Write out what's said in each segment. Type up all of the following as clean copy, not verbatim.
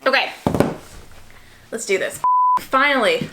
Okay, let's do this. Finally.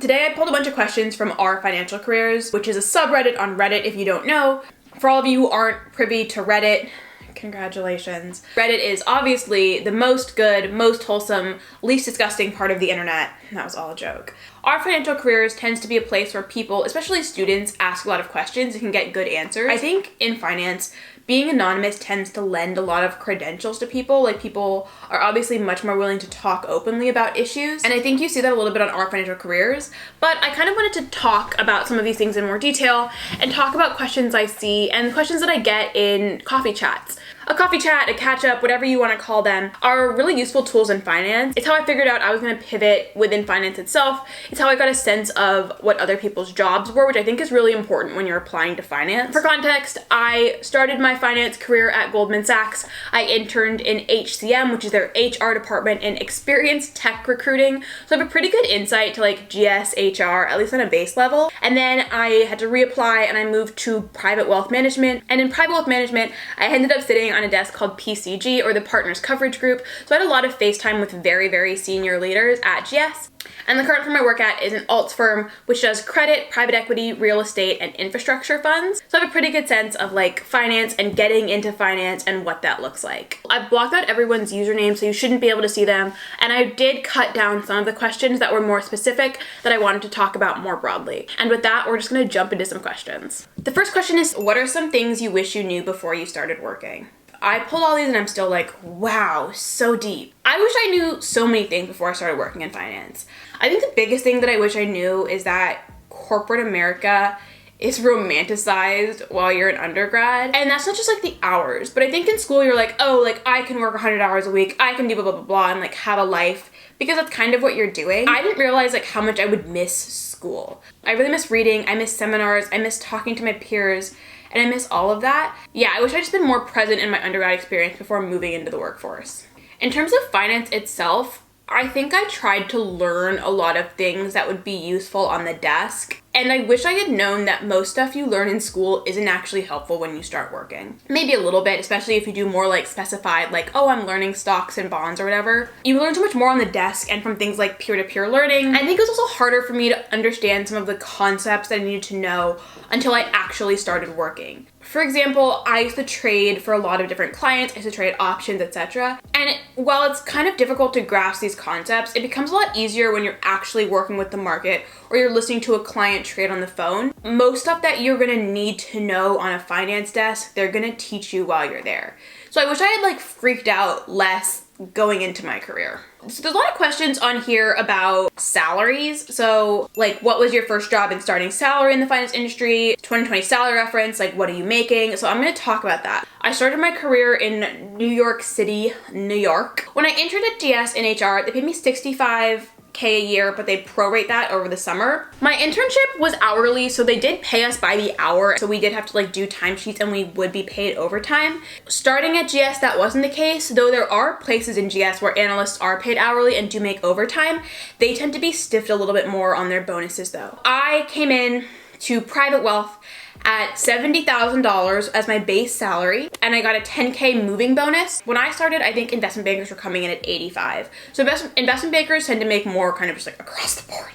Today I pulled a bunch of questions from our Financial Careers, which is a subreddit on Reddit if you don't know. For all of you who aren't privy to Reddit, congratulations. Reddit is obviously the most good, most wholesome, least disgusting part of the internet. That was all a joke. Our Financial Careers tends to be a place where people, especially students, ask a lot of questions and can get good answers. I think in finance, being anonymous tends to lend a lot of credentials to people. Like, people are obviously much more willing to talk openly about issues. And I think you see that a little bit on our Financial Careers. But I kind of wanted to talk about some of these things in more detail and talk about questions I see and questions that I get in coffee chats. A coffee chat, a catch up, whatever you want to call them, are really useful tools in finance. It's how I figured out I was going to pivot within finance itself. It's how I got a sense of what other people's jobs were, which I think is really important when you're applying to finance. For context, I started my finance career at Goldman Sachs. I interned in HCM, which is their HR department, in experienced tech recruiting. So I have a pretty good insight to like GS, HR, at least on a base level. And then I had to reapply and I moved to private wealth management. And in private wealth management, I ended up sitting on a desk called PCG, or the Partners Coverage Group. So I had a lot of face time with very, very senior leaders at GS. And the current firm I work at is an alts firm, which does credit, private equity, real estate, and infrastructure funds. So I have a pretty good sense of like finance and getting into finance and what that looks like. I've blocked out everyone's username, so you shouldn't be able to see them. And I did cut down some of the questions that were more specific that I wanted to talk about more broadly. And with that, we're just gonna jump into some questions. The first question is, what are some things you wish you knew before you started working? I pulled all these and I'm still like, wow, so deep. I wish I knew so many things before I started working in finance. I think the biggest thing that I wish I knew is that corporate America is romanticized while you're an undergrad. And that's not just like the hours, but I think in school you're like, oh, like I can work 100 hours a week, I can do blah, blah, blah, blah, and like have a life, because that's kind of what you're doing. I didn't realize like how much I would miss school. I really miss reading, I miss seminars, I miss talking to my peers, and I miss all of that. Yeah, I wish I'd just been more present in my undergrad experience before moving into the workforce. In terms of finance itself, I think I tried to learn a lot of things that would be useful on the desk. And I wish I had known that most stuff you learn in school isn't actually helpful when you start working. Maybe a little bit, especially if you do more like specified, like, oh, I'm learning stocks and bonds or whatever. You learn so much more on the desk and from things like peer-to-peer learning. I think it was also harder for me to understand some of the concepts that I needed to know until I actually started working. For example, I used to trade for a lot of different clients. I used to trade options, etc. And while it's kind of difficult to grasp these concepts, it becomes a lot easier when you're actually working with the market or you're listening to a client trade on the phone. Most stuff that you're gonna need to know on a finance desk, they're gonna teach you while you're there. So I wish I had like freaked out less going into my career. So there's a lot of questions on here about salaries. So like, what was your first job and starting salary in the finance industry? 2020 salary reference, like what are you making? So I'm gonna talk about that. I started my career in New York City, New York. When I entered at GS in HR, they paid me $65K a year, but they prorate that over the summer. My internship was hourly, so they did pay us by the hour. So we did have to like do timesheets and we would be paid overtime. Starting at GS, that wasn't the case, though there are places in GS where analysts are paid hourly and do make overtime. They tend to be stiffed a little bit more on their bonuses though. I came in to private wealth at $70,000 as my base salary, and I got a $10K moving bonus. When I started, I think investment bankers were coming in at 85. So investment bankers tend to make more kind of just like across the board.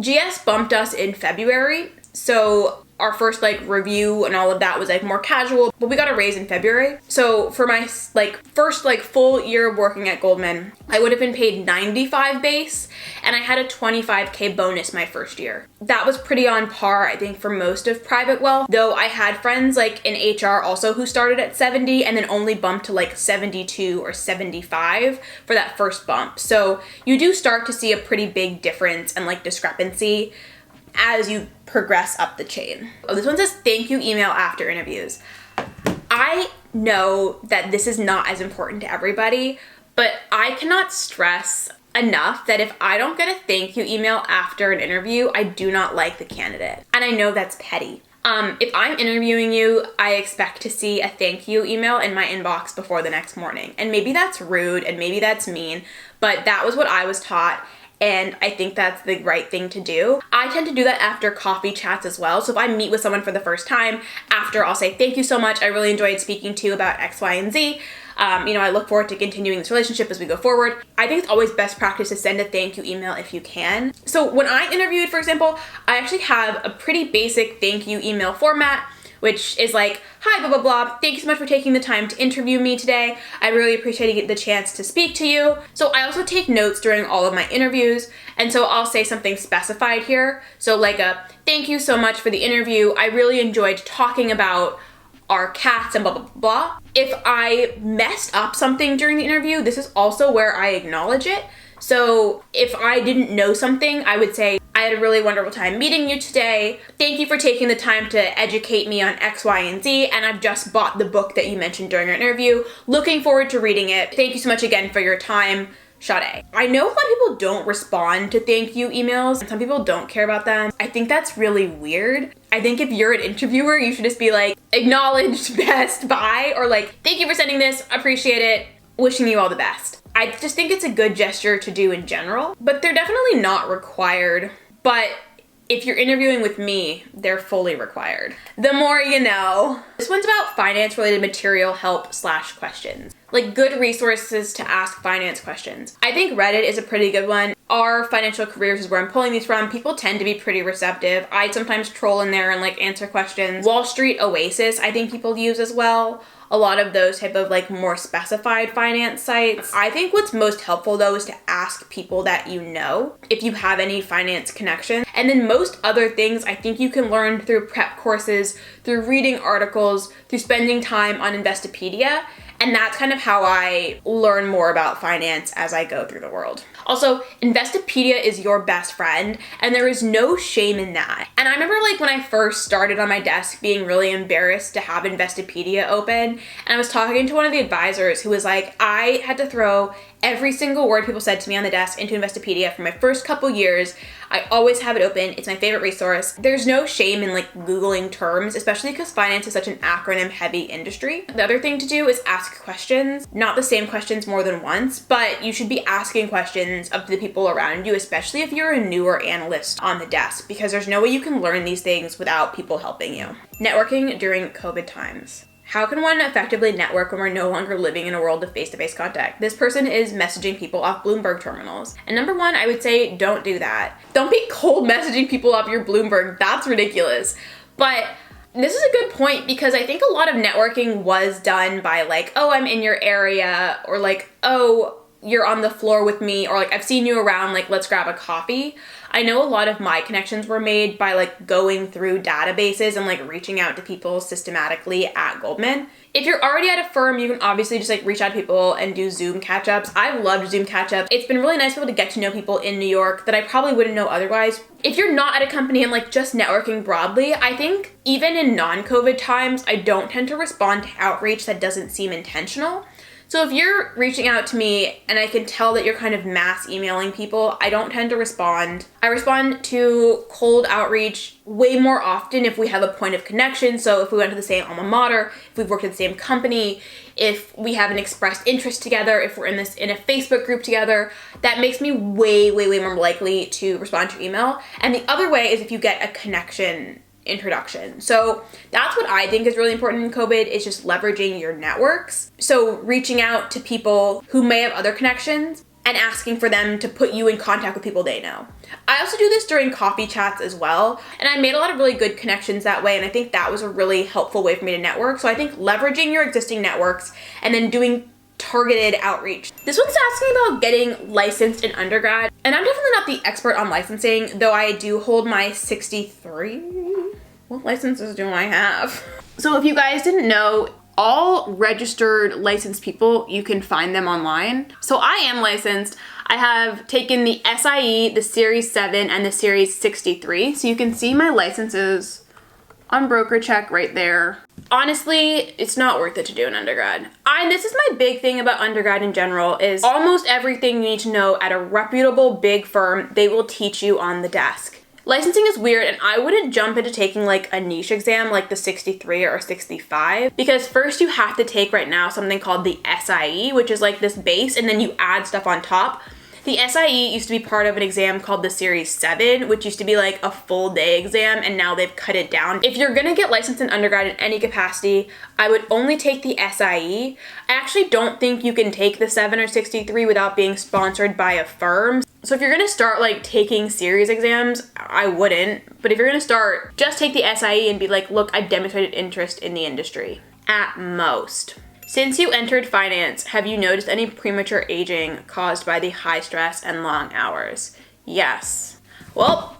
GS bumped us in February, so our first like review and all of that was like more casual, but we got a raise in February. So for my like first like full year of working at Goldman, I would have been paid 95 base and I had a 25K bonus my first year. That was pretty on par, I think, for most of private wealth, though I had friends like in HR also who started at 70 and then only bumped to like 72 or 75 for that first bump. So you do start to see a pretty big difference and like discrepancy as you progress up the chain. Oh, this one says, thank you email after interviews. I know that this is not as important to everybody, but I cannot stress enough that if I don't get a thank you email after an interview, I do not like the candidate. And I know that's petty. If I'm interviewing you, I expect to see a thank you email in my inbox before the next morning. And maybe that's rude and maybe that's mean, but that was what I was taught. and I think that's the right thing to do. I tend to do that after coffee chats as well. So if I meet with someone for the first time, after I'll say, thank you so much, I really enjoyed speaking to you about X, Y, and Z. I look forward to continuing this relationship as we go forward. I think it's always best practice to send a thank you email if you can. So when I interviewed, for example, I actually have a pretty basic thank you email format, which is like, hi, blah, blah, blah. Thank you so much for taking the time to interview me today. I really appreciate the chance to speak to you. So I also take notes during all of my interviews. And so I'll say something specified here. So like thank you so much for the interview. I really enjoyed talking about our cats and blah, blah, blah. If I messed up something during the interview, this is also where I acknowledge it. So if I didn't know something, I would say, I had a really wonderful time meeting you today. Thank you for taking the time to educate me on X, Y, and Z, and I've just bought the book that you mentioned during our interview. Looking forward to reading it. Thank you so much again for your time. Sade. I know a lot of people don't respond to thank you emails, and some people don't care about them. I think that's really weird. I think if you're an interviewer, you should just be like, acknowledged, best, bye, or like, thank you for sending this, appreciate it, wishing you all the best. I just think it's a good gesture to do in general, but they're definitely not required. But if you're interviewing with me, they're fully required. The more you know. This one's about finance-related material help / questions. Like good resources to ask finance questions. I think Reddit is a pretty good one. Our Financial Careers is where I'm pulling these from. People tend to be pretty receptive. I sometimes troll in there and like answer questions. Wall Street Oasis, I think people use as well. A lot of those type of like more specified finance sites. I think what's most helpful though is to ask people that you know if you have any finance connection. And then most other things I think you can learn through prep courses, through reading articles, through spending time on Investopedia. And that's kind of how I learn more about finance as I go through the world. Also, Investopedia is your best friend, and there is no shame in that. And I remember like when I first started on my desk being really embarrassed to have Investopedia open, and I was talking to one of the advisors who was like, I had to throw every single word people said to me on the desk into Investopedia for my first couple years. I always have it open. It's my favorite resource. There's no shame in like Googling terms, especially because finance is such an acronym heavy industry. The other thing to do is ask questions, not the same questions more than once, but you should be asking questions of the people around you, especially if you're a newer analyst on the desk, because there's no way you can learn these things without people helping you. Networking during COVID times. How can one effectively network when we're no longer living in a world of face-to-face contact? This person is messaging people off Bloomberg terminals. And number one, I would say don't do that. Don't be cold messaging people off your Bloomberg. That's ridiculous. But this is a good point because I think a lot of networking was done by like, oh, I'm in your area, or like, oh, you're on the floor with me, or like, I've seen you around, like, let's grab a coffee. I know a lot of my connections were made by like going through databases and like reaching out to people systematically at Goldman. If you're already at a firm, you can obviously just like reach out to people and do Zoom catch-ups. I've loved Zoom catch-ups. It's been really nice to be able to get to know people in New York that I probably wouldn't know otherwise. If you're not at a company and like just networking broadly, I think even in non-COVID times, I don't tend to respond to outreach that doesn't seem intentional. So if you're reaching out to me and I can tell that you're kind of mass emailing people, I don't tend to respond. I respond to cold outreach way more often if we have a point of connection. So if we went to the same alma mater, if we've worked at the same company, if we have an expressed interest together, if we're in a Facebook group together, that makes me way more likely to respond to your email. And the other way is if you get a connection introduction. So that's what I think is really important in COVID, is just leveraging your networks. So reaching out to people who may have other connections and asking for them to put you in contact with people they know. I also do this during coffee chats as well, and I made a lot of really good connections that way, and I think that was a really helpful way for me to network. So I think leveraging your existing networks and then doing targeted outreach. This one's asking about getting licensed in undergrad, and I'm definitely not the expert on licensing, though I do hold my 63. What licenses do I have? So if you guys didn't know, all registered licensed people, you can find them online. So I am licensed. I have taken the SIE, the Series 7, and the Series 63. So you can see my licenses on broker check right there. Honestly, it's not worth it to do an undergrad. This is my big thing about undergrad in general, is almost everything you need to know at a reputable big firm, they will teach you on the desk. Licensing is weird, and I wouldn't jump into taking like a niche exam like the 63 or 65, because first you have to take right now something called the SIE, which is like this base, and then you add stuff on top. The SIE used to be part of an exam called the Series 7, which used to be like a full day exam, and now they've cut it down. If you're gonna get licensed in undergrad in any capacity, I would only take the SIE. I actually don't think you can take the 7 or 63 without being sponsored by a firm. So if you're gonna start like taking series exams, I wouldn't. But if you're gonna start, just take the SIE and be like, look, I've demonstrated interest in the industry. At most. Since you entered finance, have you noticed any premature aging caused by the high stress and long hours? Yes. Well,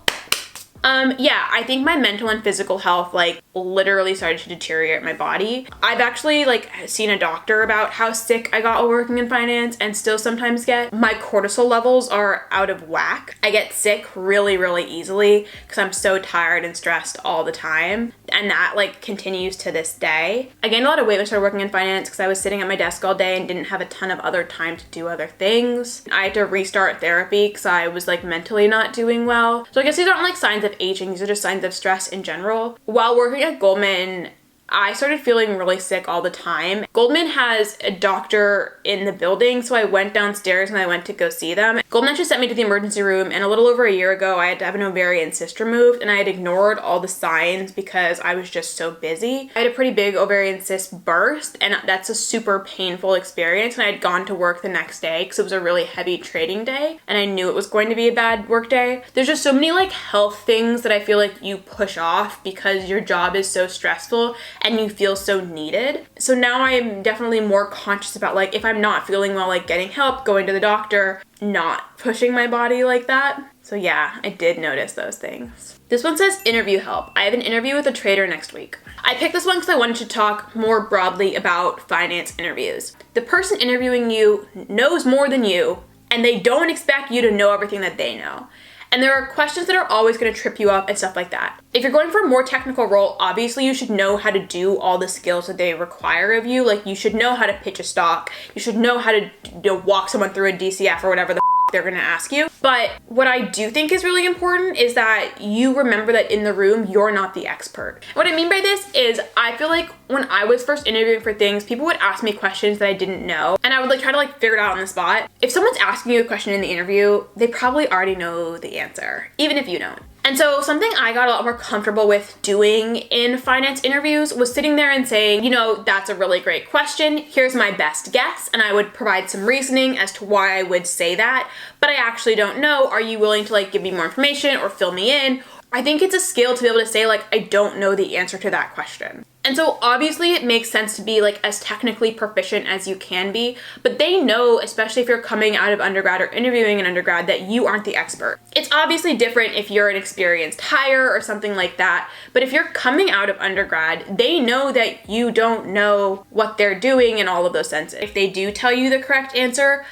yeah, I think my mental and physical health like literally started to deteriorate my body. I've actually like seen a doctor about how sick I got while working in finance and still sometimes get. My cortisol levels are out of whack. I get sick really, really easily because I'm so tired and stressed all the time. And that like continues to this day. I gained a lot of weight when I started working in finance because I was sitting at my desk all day and didn't have a ton of other time to do other things. I had to restart therapy because I was like mentally not doing well. So I guess these aren't like signs of aging, these are just signs of stress in general. While working at Goldman, I started feeling really sick all the time. Goldman has a doctor in the building, so I went downstairs and I went to go see them. Goldman just sent me to the emergency room, and a little over a year ago, I had to have an ovarian cyst removed, and I had ignored all the signs because I was just so busy. I had a pretty big ovarian cyst burst, and that's a super painful experience, and I had gone to work the next day because it was a really heavy trading day, and I knew it was going to be a bad work day. There's just so many like health things that I feel like you push off because your job is so stressful and you feel so needed. So now I'm definitely more conscious about like if I'm not feeling well, like getting help, going to the doctor, not pushing my body like that. So yeah, I did notice those things. This one says interview help. I have an interview with a trader next week. I picked this one because I wanted to talk more broadly about finance interviews. The person interviewing you knows more than you, and they don't expect you to know everything that they know. And there are questions that are always going to trip you up and stuff like that. If you're going for a more technical role, obviously you should know how to do all the skills that they require of you. Like you should know how to pitch a stock. You should know how to walk someone through a DCF or whatever the they're going to ask you. But what I do think is really important is that you remember that in the room, you're not the expert. What I mean by this is I feel like when I was first interviewing for things, people would ask me questions that I didn't know, and I would like try to like figure it out on the spot. If someone's asking you a question in the interview, they probably already know the answer, even if you don't. And so something I got a lot more comfortable with doing in finance interviews was sitting there and saying, you know, that's a really great question. Here's my best guess. And I would provide some reasoning as to why I would say that, but I actually don't know. Are you willing to like give me more information or fill me in? I think it's a skill to be able to say like, I don't know the answer to that question. And so obviously it makes sense to be like as technically proficient as you can be, but they know, especially if you're coming out of undergrad or interviewing an undergrad, that you aren't the expert. It's obviously different if you're an experienced hire or something like that, but if you're coming out of undergrad, they know that you don't know what they're doing in all of those senses. If they do tell you the correct answer,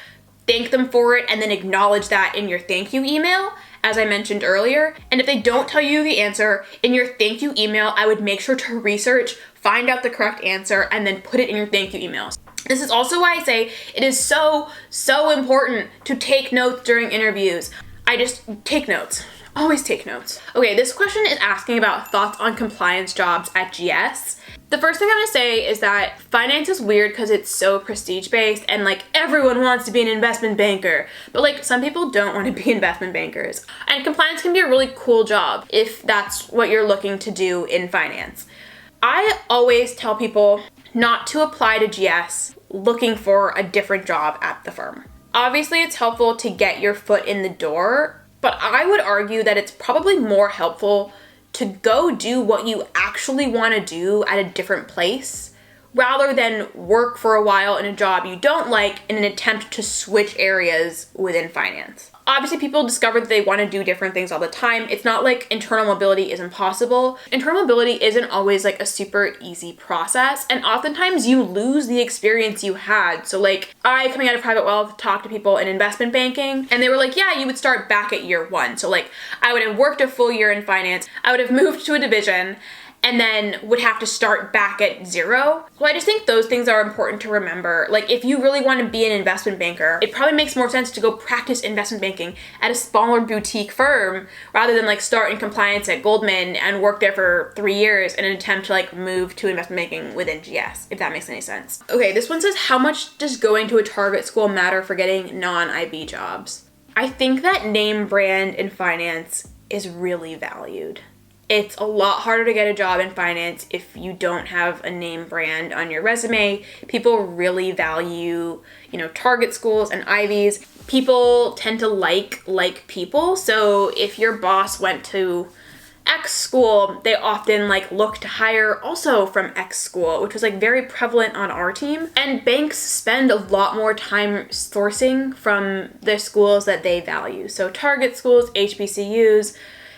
thank them for it and then acknowledge that in your thank you email, as I mentioned earlier. And if they don't tell you the answer, in your thank you email, I would make sure to research, find out the correct answer, and then put it in your thank you emails. This is also why I say it is so important to take notes during interviews. I just take notes. Always take notes. Okay, this question is asking about thoughts on compliance jobs at GS. The first thing I'm gonna say is that finance is weird because it's so prestige-based and like everyone wants to be an investment banker, but like some people don't want to be investment bankers. And compliance can be a really cool job if that's what you're looking to do in finance. I always tell people not to apply to GS looking for a different job at the firm. Obviously, it's helpful to get your foot in the door, but I would argue that it's probably more helpful to go do what you actually want to do at a different place rather than work for a while in a job you don't like in an attempt to switch areas within finance. Obviously, people discover that they want to do different things all the time. It's not like internal mobility is impossible. Internal mobility isn't always like a super easy process, and oftentimes you lose the experience you had. So like I, coming out of private wealth, talked to people in investment banking, and they were like, yeah, you would start back at year one. So like I would have worked a full year in finance, I would have moved to a division, and then would have to start back at zero. Well, I just think those things are important to remember. Like if you really want to be an investment banker, it probably makes more sense to go practice investment banking at a smaller boutique firm rather than like start in compliance at Goldman and work there for 3 years in an attempt to like move to investment banking within GS, if that makes any sense. Okay, this one says, how much does going to a target school matter for getting non-IB jobs? I think that name brand in finance is really valued. It's a lot harder to get a job in finance if you don't have a name brand on your resume. People really value, target schools and Ivies. People tend to like people. So if your boss went to X school, they often look to hire also from X school, which was very prevalent on our team. And banks spend a lot more time sourcing from the schools that they value. So target schools, HBCUs,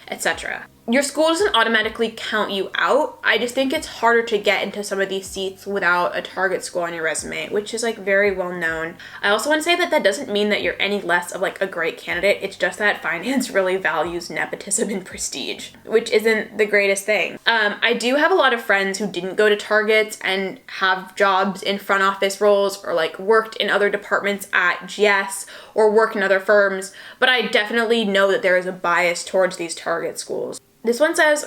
etc. Your school doesn't automatically count you out. I just think it's harder to get into some of these seats without a target school on your resume, which is very well known. I also want to say that doesn't mean that you're any less of a great candidate. It's just that finance really values nepotism and prestige, which isn't the greatest thing. I do have a lot of friends who didn't go to targets and have jobs in front office roles or worked in other departments at GS or work in other firms, but I definitely know that there is a bias towards these target schools. This one says,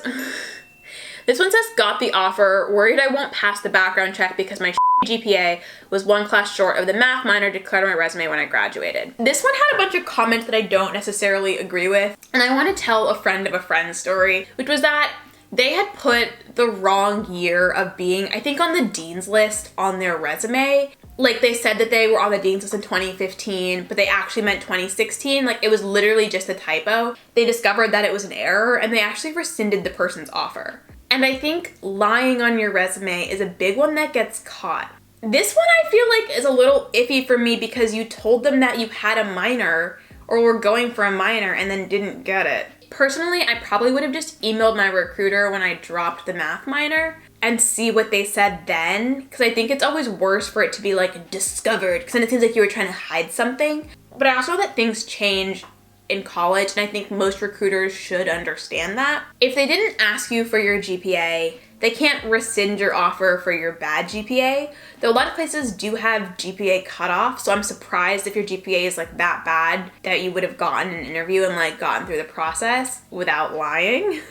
got the offer, worried I won't pass the background check because my GPA was one class short of the math minor declared on my resume when I graduated. This one had a bunch of comments that I don't necessarily agree with, and I want to tell a friend of a friend story, which was that they had put the wrong year of being, I think, on the dean's list on their resume. They said that they were on the dean's list in 2015, but they actually meant 2016. It was literally just a typo. They discovered that it was an error, and they actually rescinded the person's offer. And I think lying on your resume is a big one that gets caught. This one I feel is a little iffy for me because you told them that you had a minor or were going for a minor and then didn't get it. Personally, I probably would have just emailed my recruiter when I dropped the math minor and see what they said then, because I think it's always worse for it to be discovered, because then it seems like you were trying to hide something. But I also know that things change in college, and I think most recruiters should understand that. If they didn't ask you for your GPA, they can't rescind your offer for your bad GPA, though a lot of places do have GPA cutoff, so I'm surprised if your GPA is that bad that you would have gotten an interview and gotten through the process without lying.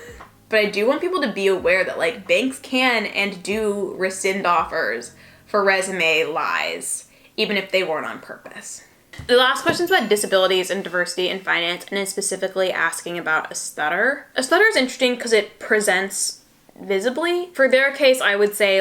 But I do want people to be aware that banks can and do rescind offers for resume lies, even if they weren't on purpose. The last question is about disabilities and diversity in finance, and is specifically asking about a stutter. A stutter is interesting because it presents visibly. For their case, I would say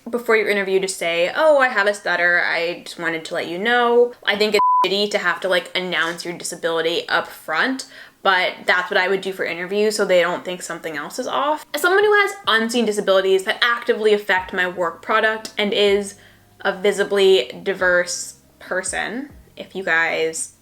before your interview to say, oh, I have a stutter, I just wanted to let you know. I think it's shitty to have to announce your disability up front, but that's what I would do for interviews so they don't think something else is off. As someone who has unseen disabilities that actively affect my work product and is a visibly diverse person, if you guys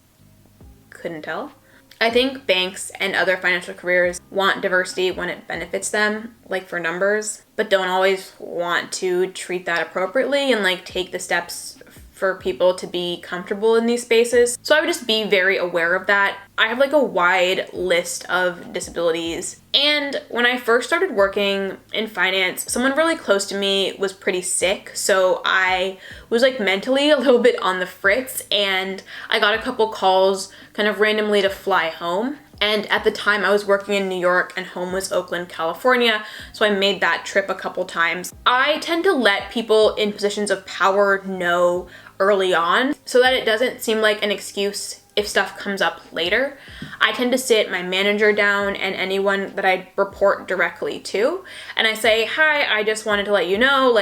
couldn't tell, I think banks and other financial careers want diversity when it benefits them, for numbers, but don't always want to treat that appropriately and take the steps for people to be comfortable in these spaces. So I would just be very aware of that. I have a wide list of disabilities. And when I first started working in finance, someone really close to me was pretty sick. So I was mentally a little bit on the fritz, and I got a couple calls kind of randomly to fly home. And at the time I was working in New York and home was Oakland, California, so I made that trip a couple times. I tend to let people in positions of power know early on so that it doesn't seem like an excuse if stuff comes up later. I tend to sit my manager down and anyone that I report directly to, and I say, hi, I just wanted to let you know,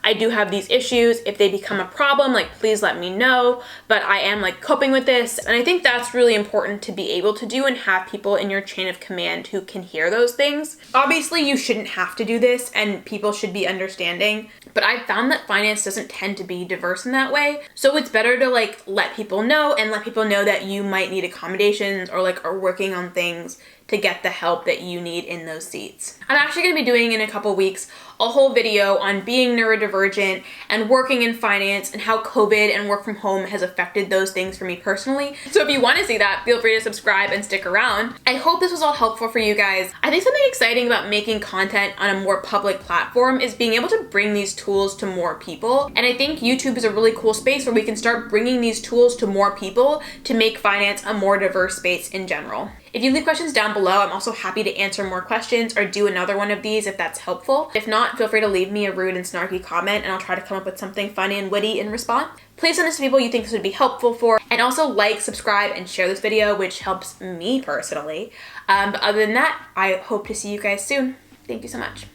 I do have these issues. If they become a problem, please let me know, but I am coping with this. And I think that's really important to be able to do and have people in your chain of command who can hear those things. Obviously, you shouldn't have to do this and people should be understanding, but I've found that finance doesn't tend to be diverse in that way. So it's better to let people know and let people know that you might need accommodations or are working on things to get the help that you need in those seats. I'm actually gonna be doing in a couple weeks a whole video on being neurodivergent and working in finance and how COVID and work from home has affected those things for me personally. So if you want to see that, feel free to subscribe and stick around. I hope this was all helpful for you guys. I think something exciting about making content on a more public platform is being able to bring these tools to more people. And I think YouTube is a really cool space where we can start bringing these tools to more people to make finance a more diverse space in general. If you leave questions down below, I'm also happy to answer more questions or do another one of these if that's helpful. If not, feel free to leave me a rude and snarky comment and I'll try to come up with something funny and witty in response. Please send this to people you think this would be helpful for, and also like, subscribe, and share this video, which helps me personally. But other than that, I hope to see you guys soon. Thank you so much.